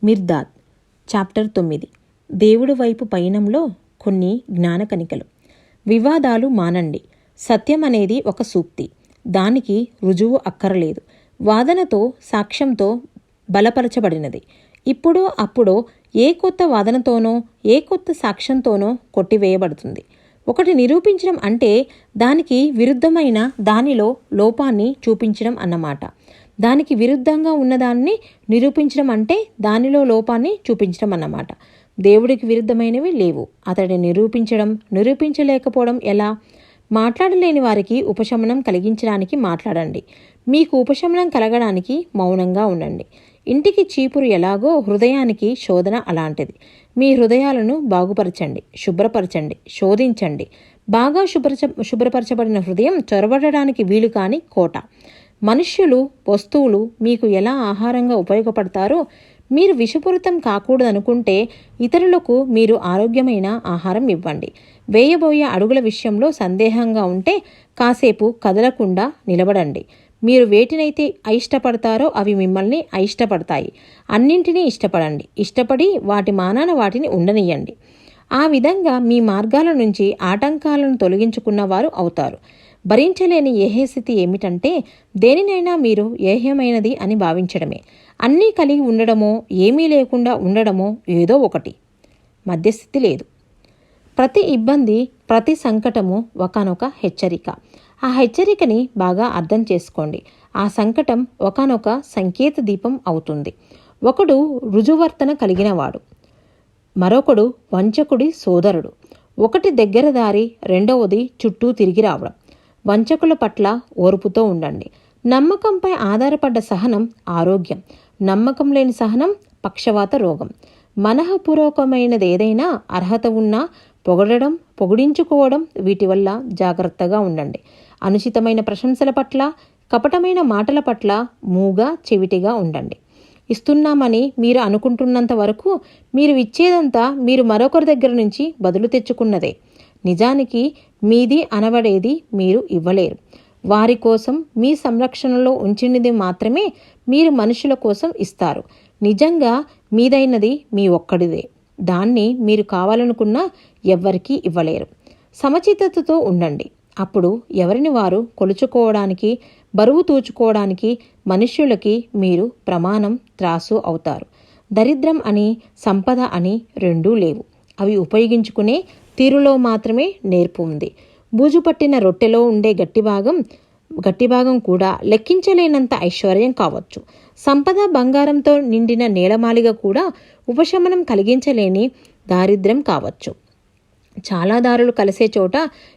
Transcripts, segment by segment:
Mirdad chapter 9 దేవుడు వైపు పయనంలో కొన్ని జ్ఞానకణికలు. వివాదాలు మానండి. సత్యం అనేది ఒక సూక్తి. దానికి రుజువు అక్కరలేదు. వాదనతో సాక్ష్యంతో బలపరచబడినది. ఇప్పుడో అప్పుడో ఏ కొత్త వాదనతోనో ఏ కొత్త సాక్ష్యంతోనో కొట్టివేయబడుతుంది. ఒకటి నిరూపించడం అంటే దానికి విరుద్ధమైన దానిలో లోపాన్ని చూపించడం అన్నమాట. దానికి విరుద్ధంగా ఉన్నదాన్ని నిరూపించడం అంటే దానిలో లోపాన్ని చూపించడం అన్నమాట. దేవుడికి విరుద్ధమైనవి లేవు. అతడిని నిరూపించలేకపోవడం ఎలా? మాట్లాడలేని వారికి ఉపశమనం కలిగించడానికి మాట్లాడండి. మీకు ఉపశమనం కలగడానికి మౌనంగా ఉండండి. ఇంటికి చీపురు ఎలాగో హృదయానికి శోధన అలాంటిది. మీ హృదయాలను బాగుపరచండి, శుభ్రపరచండి, శోధించండి. బాగా శుభ్రపరచబడిన హృదయం చొరబడడానికి వీలు కాని కోట. మనుష్యులు, వస్తువులు మీకు ఎలా ఆహారంగా ఉపయోగపడతారో మీరు విషపూరితం కాకూడదనుకుంటే ఇతరులకు మీరు ఆరోగ్యమైన ఆహారం ఇవ్వండి. వేయబోయే అడుగుల విషయంలో సందేహంగా ఉంటే కాసేపు కదలకుండా నిలబడండి. మీరు వేటినైతే అయిష్టపడతారో అవి మిమ్మల్ని అయిష్టపడతాయి. అన్నింటినీ ఇష్టపడండి. ఇష్టపడి వాటి మానాన వాటిని ఉండనియండి. ఆ విధంగా మీ మార్గాల నుంచి ఆటంకాలను తొలగించుకున్నవారు అవుతారు. భరించలేని ఏహస్థితి ఏమిటంటే దేనినైనా మీరు ఏహ్యమైనది అని భావించడమే. అన్నీ కలిగి ఉండడమో ఏమీ లేకుండా ఉండడమో ఏదో ఒకటి. మధ్యస్థితి లేదు. ప్రతి ఇబ్బంది, ప్రతి సంకటము ఒకానొక హెచ్చరిక. ఆ హెచ్చరికని బాగా అర్థం చేసుకోండి. ఆ సంకటం ఒకానొక సంకేత దీపం అవుతుంది. ఒకడు రుజువర్తన కలిగినవాడు, మరొకడు వంచకుడి సోదరుడు. ఒకటి దగ్గర దారి, రెండవది చుట్టూ తిరిగి రావడం. వంచకుల పట్ల ఓర్పుతో ఉండండి. నమ్మకంపై ఆధారపడ్డ సహనం ఆరోగ్యం. నమ్మకం లేని సహనం పక్షవాత రోగం. మనఃపూర్వకమైనదేదైనా అర్హత ఉన్నా పొగడడం, పొగిడించుకోవడం వీటి వల్ల జాగ్రత్తగా ఉండండి. అనుచితమైన ప్రశంసల పట్ల, కపటమైన మాటల పట్ల మూగా చెవిటిగా ఉండండి. ఇస్తున్నామని మీరు అనుకుంటున్నంత వరకు మీరు ఇచ్చేదంతా మీరు మరొకరి దగ్గర నుంచి బదులు తెచ్చుకున్నదే. నిజానికి మీది అనబడేది మీరు ఇవ్వలేరు. వారి కోసం మీ సంరక్షణలో ఉంచినది మాత్రమే మీరు మనుషుల కోసం ఇస్తారు. నిజంగా మీదైనది మీ ఒక్కడిదే. దాన్ని మీరు కావాలనుకున్నా ఎవ్వరికీ ఇవ్వలేరు. సమచిత్తతతో ఉండండి. అప్పుడు ఎవరిని వారు కొలుచుకోవడానికి, బరువు తూచుకోవడానికి మనుష్యులకి మీరు ప్రమాణం, త్రాసు అవుతారు. దరిద్రం అని, సంపద అని రెండూ లేవు. అవి ఉపయోగించుకునే తీరులో మాత్రమే నేర్పు ఉంది. బూజు పట్టిన రొట్టెలో ఉండే గట్టిభాగం కూడా లెక్కించలేనంత ఐశ్వర్యం కావచ్చు. సంపద, బంగారంతో నిండిన నేలమాలిగ కూడా ఉపశమనం కలిగించలేని దారిద్ర్యం కావచ్చు. చాలా దారులు కలిసే చోట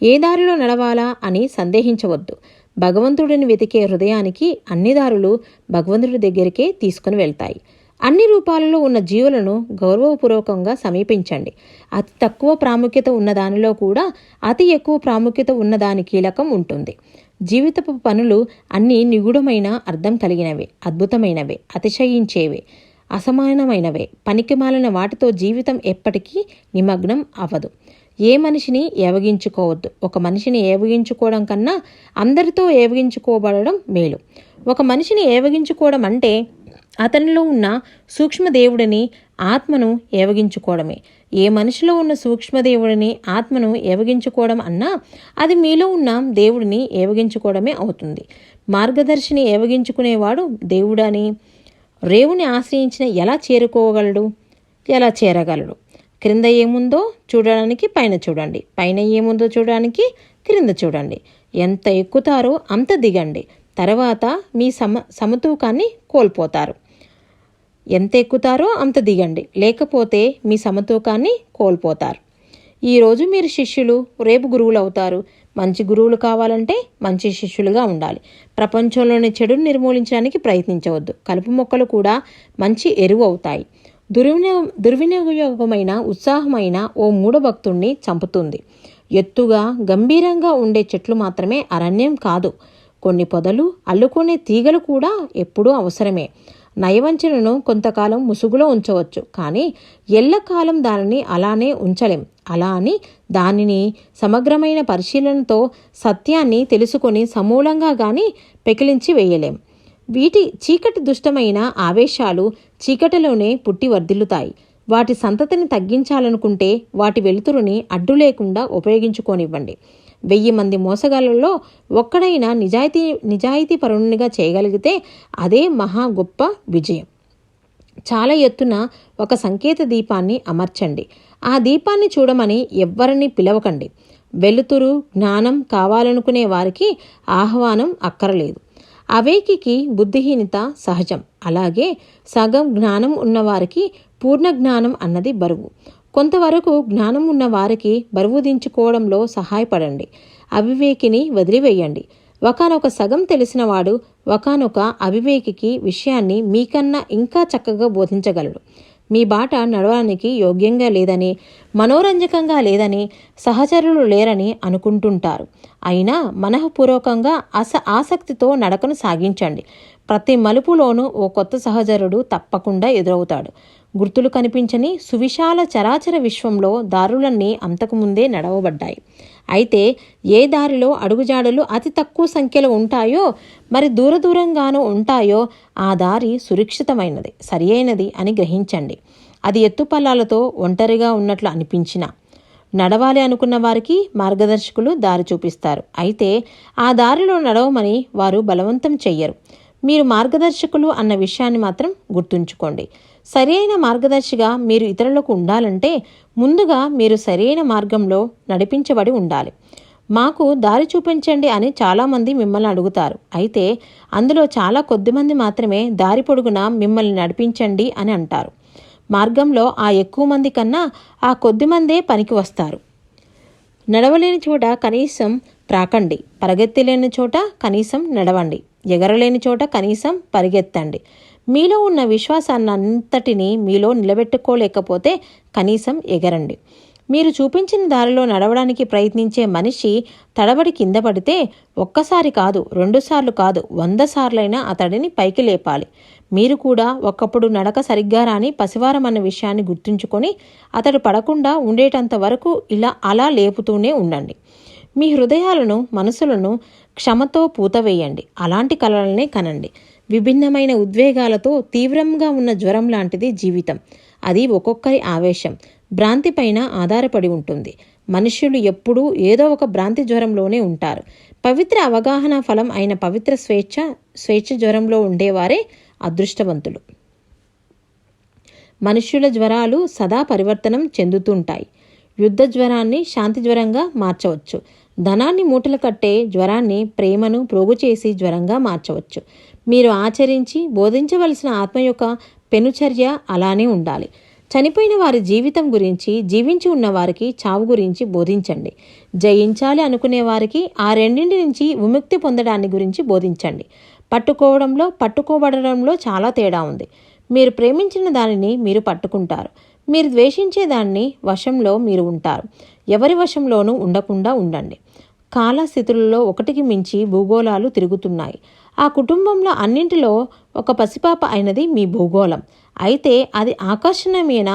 ఏ దారిలో నడవాలా అని సందేహించవద్దు. భగవంతుడిని వెతికే హృదయానికి అన్ని దారులు భగవంతుడి దగ్గరికే తీసుకుని వెళ్తాయి. అన్ని రూపాలలో ఉన్న జీవులను గౌరవపూర్వకంగా సమీపించండి. అతి తక్కువ ప్రాముఖ్యత ఉన్నదానిలో కూడా అతి ఎక్కువ ప్రాముఖ్యత ఉన్నదాని కీలకం ఉంటుంది. జీవితపు పనులు అన్నీ నిగూఢమైన అర్థం కలిగినవే, అద్భుతమైనవే, అతిశయించేవే, అసమానమైనవే. పనికిమాలిన వాటితో జీవితం ఎప్పటికీ నిమగ్నం అవ్వదు. ఏ మనిషిని ఏవగించుకోవద్దు. ఒక మనిషిని ఏవగించుకోవడం కన్నా అందరితో ఏవగించుకోబడడం మేలు. ఒక మనిషిని ఏవగించుకోవడం అంటే అతనిలో ఉన్న సూక్ష్మదేవుడిని, ఆత్మను ఏవగించుకోవడమే. ఏ మనిషిలో ఉన్న సూక్ష్మదేవుడిని, ఆత్మను ఏవగించుకోవడం అన్నా అది మీలో ఉన్న దేవుడిని ఏవగించుకోవడమే అవుతుంది. మార్గదర్శిని ఏవగించుకునేవాడు దేవుడని రేవుని ఆశ్రయించిన ఎలా చేరగలడు? క్రింద ఏముందో చూడడానికి పైన చూడండి, పైన ఏముందో చూడడానికి క్రింద చూడండి. ఎంత ఎక్కుతారో అంత దిగండి, తర్వాత మీ సమతూకాన్ని కోల్పోతారు. ఎంత ఎక్కుతారో అంత దిగండి, లేకపోతే మీ సమతూకాన్ని కోల్పోతారు. ఈరోజు మీరు శిష్యులు, రేపు గురువులు అవుతారు. మంచి గురువులు కావాలంటే మంచి శిష్యులుగా ఉండాలి. ప్రపంచంలోని చెడును నిర్మూలించడానికి ప్రయత్నించవద్దు. కలుపు మొక్కలు కూడా మంచి ఎరువు అవుతాయి. దుర్వినియోగమైన ఉత్సాహమైన ఓ మూఢభక్తుణ్ణి చంపుతుంది. ఎత్తుగా, గంభీరంగా ఉండే చెట్లు మాత్రమే అరణ్యం కాదు. కొన్ని పొదలు, అల్లుకునే తీగలు కూడా ఎప్పుడూ అవసరమే. నయవంచనను కొంతకాలం ముసుగులో ఉంచవచ్చు, కానీ ఎల్లకాలం దానిని అలానే ఉంచలేం. అలా అని దానిని సమగ్రమైన పరిశీలనతో సత్యాన్ని తెలుసుకొని సమూలంగా గాని పెకిలించి వేయలేం. వీటి చీకటి దుష్టమైన ఆవేశాలు చీకటిలోనే పుట్టి వర్ధిల్లుతాయి. వాటి సంతతిని తగ్గించాలనుకుంటే వాటి వెలుతురుని అడ్డు లేకుండా ఉపయోగించుకోనివ్వండి. 1000 మంది మోసగాళ్లలో ఒక్కడైనా నిజాయితీ పరునిగా చేయగలిగితే అదే మహా గొప్ప విజయం. చాలా ఎత్తున ఒక సంకేత దీపాన్ని అమర్చండి. ఆ దీపాన్ని చూడమని ఎవ్వరిని పిలవకండి. వెలుతురు, జ్ఞానం కావాలనుకునే వారికి ఆహ్వానం అక్కరలేదు. అవేకికి బుద్ధిహీనత సహజం. అలాగే సగం జ్ఞానం ఉన్నవారికి పూర్ణ జ్ఞానం అన్నది బరువు. కొంతవరకు జ్ఞానం ఉన్న వారికి బరువు దించుకోవడంలో సహాయపడండి. అవివేకిని వదిలివేయండి. ఒకానొక సగం తెలిసినవాడు ఒకానొక అవివేకికి విషయాన్ని మీకన్నా ఇంకా చక్కగా బోధించగలడు. మీ బాట నడవడానికి యోగ్యంగా లేదని, మనోరంజకంగా లేదని, సహచరులు లేరని అనుకుంటుంటారు. అయినా మనఃపూర్వకంగా ఆసక్తితో నడకను సాగించండి. ప్రతి మలుపులోనూ ఓ కొత్త సహచరుడు తప్పకుండా ఎదురవుతాడు. గుర్తులు కనిపించని సువిశాల చరాచర విశ్వంలో దారులన్నీ అంతకుముందే నడవబడ్డాయి. అయితే ఏ దారిలో అడుగుజాడలు అతి తక్కువ సంఖ్యలో ఉంటాయో, మరి దూరంగానూ ఉంటాయో ఆ దారి సురక్షితమైనది, సరియైనది అని గ్రహించండి. అది ఎత్తుపల్లాలతో ఒంటరిగా ఉన్నట్లు అనిపించినా నడవాలి అనుకున్న వారికి మార్గదర్శకులు దారి చూపిస్తారు. అయితే ఆ దారిలో నడవమని వారు బలవంతం చెయ్యరు. మీరు మార్గదర్శకులు అన్న విషయాన్ని మాత్రం గుర్తుంచుకోండి. సరైన మార్గదర్శిగా మీరు ఇతరులకు ఉండాలంటే ముందుగా మీరు సరైన మార్గంలో నడిపించబడి ఉండాలి. మాకు దారి చూపించండి అని చాలామంది మిమ్మల్ని అడుగుతారు. అయితే అందులో చాలా కొద్దిమంది మాత్రమే దారి పొడుగునా మిమ్మల్ని నడిపించండి అని అంటారు. మార్గంలో ఆ ఎక్కువ మంది కన్నా ఆ కొద్దిమందే పనికి వస్తారు. నడవలేని చోట కనీసం త్రాకండి. పరిగెత్తలేని చోట కనీసం నడవండి. ఎగరలేని చోట కనీసం పరిగెత్తండి. మీలో ఉన్న విశ్వాసాన్నంతటినీ మీలో నిలబెట్టుకోలేకపోతే కనీసం ఎగరండి. మీరు చూపించిన దారిలో నడవడానికి ప్రయత్నించే మనిషి తడబడి కింద పడితే ఒక్కసారి కాదు, 2 సార్లు కాదు, 100 సార్లైనా అతడిని పైకి లేపాలి. మీరు కూడా ఒకప్పుడు నడక సరిగ్గా రాని పసివారం అన్న విషయాన్ని గుర్తుంచుకొని అతడు పడకుండా ఉండేటంత వరకు అలా లేపుతూనే ఉండండి. మీ హృదయాలను, మనసులను క్షమతో పూతవేయండి. అలాంటి కలలనే కనండి. విభిన్నమైన ఉద్వేగాలతో తీవ్రంగా ఉన్న జ్వరం లాంటిది జీవితం. అది ఒక్కొక్కరి ఆవేశం, భ్రాంతి పైన ఆధారపడి ఉంటుంది. మనుష్యులు ఎప్పుడూ ఏదో ఒక భ్రాంతి జ్వరంలోనే ఉంటారు. పవిత్ర అవగాహన ఫలం అయిన పవిత్ర స్వేచ్ఛ జ్వరంలో ఉండేవారే అదృష్టవంతులు. మనుష్యుల జ్వరాలు సదా పరివర్తనం చెందుతుంటాయి. యుద్ధ జ్వరాన్ని శాంతి జ్వరంగా మార్చవచ్చు. ధనాన్ని మూటలు కట్టే జ్వరాన్ని ప్రేమను ప్రోగు చేసి జ్వరంగా మార్చవచ్చు. మీరు ఆచరించి బోధించవలసిన ఆత్మ యొక్క పెనుచర్య అలానే ఉండాలి. చనిపోయిన వారి జీవితం గురించి, జీవించి ఉన్న వారికి చావు గురించి బోధించండి. జయించాలి అనుకునే వారికి ఆ రెండింటి నుంచి విముక్తి పొందడాన్ని గురించి బోధించండి. పట్టుకోబడడంలో చాలా తేడా ఉంది. మీరు ప్రేమించిన దానిని మీరు పట్టుకుంటారు. మీరు ద్వేషించే దాన్ని వశంలో మీరు ఉంటారు. ఎవరి వశంలోనూ ఉండకుండా ఉండండి. కాలస్థితులలో ఒకటికి మించి భూగోళాలు తిరుగుతున్నాయి. ఆ కుటుంబంలో అన్నింటిలో ఒక పసిపాప అయినది మీ భూగోళం. అయితే అది ఆకర్షణీయమైన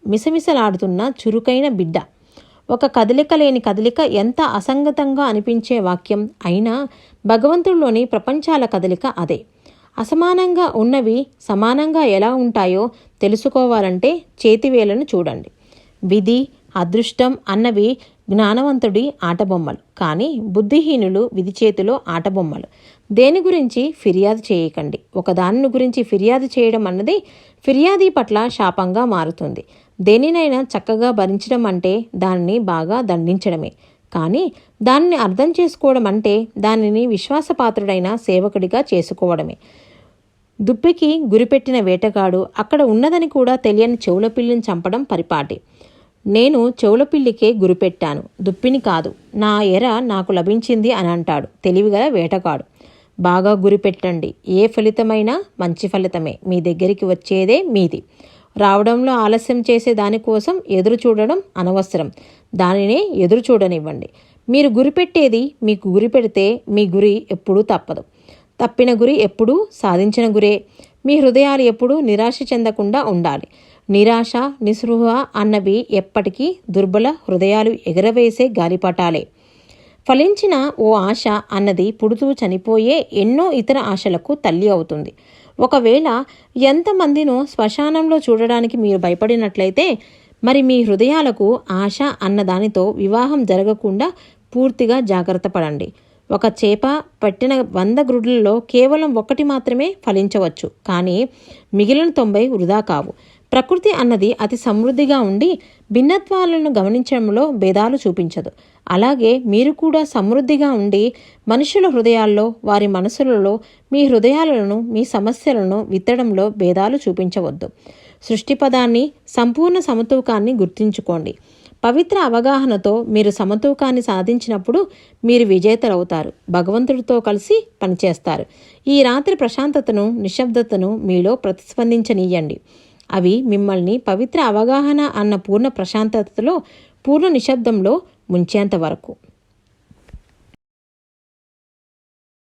మిసమిసలాడుతున్న చురుకైన బిడ్డ. ఒక కదలిక లేని కదలిక ఎంత అసంగతంగా అనిపించే వాక్యం అయినా భగవంతుడిలోని ప్రపంచాల కదలిక అదే. అసమానంగా ఉన్నవి సమానంగా ఎలా ఉంటాయో తెలుసుకోవాలంటే చేతివేలను చూడండి. విధి, అదృష్టం అన్నవి జ్ఞానవంతుడి ఆటబొమ్మలు, కానీ బుద్ధిహీనులు విధి చేతిలో ఆటబొమ్మలు. దేని గురించి ఫిర్యాదు చేయకండి. ఒకదాని గురించి ఫిర్యాదు చేయడం అన్నది ఫిర్యాదీ పట్ల శాపంగా మారుతుంది. దేనినైనా చక్కగా భరించడం అంటే దానిని బాగా దండించడమే. కానీ దానిని అర్థం చేసుకోవడం అంటే దానిని విశ్వాసపాత్రుడైన సేవకుడిగా చేసుకోవడమే. దుప్పికి గురిపెట్టిన వేటగాడు అక్కడ ఉన్నదని కూడా తెలియని చెవులపిల్లిని చంపడం పరిపాటి. నేను చెవులపిల్లికే గురిపెట్టాను, దుప్పిని కాదు. నా ఎర నాకు లభించింది అని అంటాడు తెలివిగల వేటగాడు. బాగా గురిపెట్టండి. ఏ ఫలితమైనా మంచి ఫలితమే మీ దగ్గరికి వచ్చేదే మీది. రావడంలో ఆలస్యం చేసే దానికోసం ఎదురు చూడడం అనవసరం. దానినే ఎదురు చూడనివ్వండి. మీరు గురిపెట్టేది మీకు గురిపెడితే మీ గురి ఎప్పుడూ తప్పదు. తప్పిన గురి ఎప్పుడూ సాధించిన గురే. మీ హృదయాలు ఎప్పుడూ నిరాశ చెందకుండా ఉండాలి. నిరాశ, నిస్పృహ అన్నవి ఎప్పటికీ దుర్బల హృదయాలు ఎగరవేసే గాలిపటాలే. ఫలించిన ఓ ఆశ అన్నది పుడుతూ చనిపోయే ఎన్నో ఇతర ఆశలకు తల్లి అవుతుంది. ఒకవేళ ఎంతమందినో శ్మశానంలో చూడడానికి మీరు భయపడినట్లయితే మరి మీ హృదయాలకు ఆశ అన్నదానితో వివాహం జరగకుండా పూర్తిగా జాగ్రత్త పడండి. ఒక చేప పెట్టిన 100 గ్రుడ్లలో కేవలం 1 మాత్రమే ఫలించవచ్చు, కానీ మిగిలిన 90 వృధా కావు. ప్రకృతి అన్నది అతి సమృద్ధిగా ఉండి భిన్నత్వాలను గమనించడంలో భేదాలు చూపించదు. అలాగే మీరు కూడా సమృద్ధిగా ఉండి మనుషుల హృదయాల్లో, వారి మనసులలో మీ హృదయాలను, మీ సమస్యలను విత్తడంలో భేదాలు చూపించవద్దు. సృష్టి పదాన్ని, సంపూర్ణ సమతూకాన్ని గుర్తుంచుకోండి. పవిత్ర అవగాహనతో మీరు సమతూకాన్ని సాధించినప్పుడు మీరు విజేతలవుతారు. భగవంతుడితో కలిసి పనిచేస్తారు. ఈ రాత్రి ప్రశాంతతను, నిశ్శబ్దతను మీలో ప్రతిస్పందించనీయండి. అవి మిమ్మల్ని పవిత్ర అవగాహన అన్న పూర్ణ ప్రశాంతతలో, పూర్ణ నిశ్శబ్దంలో ముంచేంత వరకు.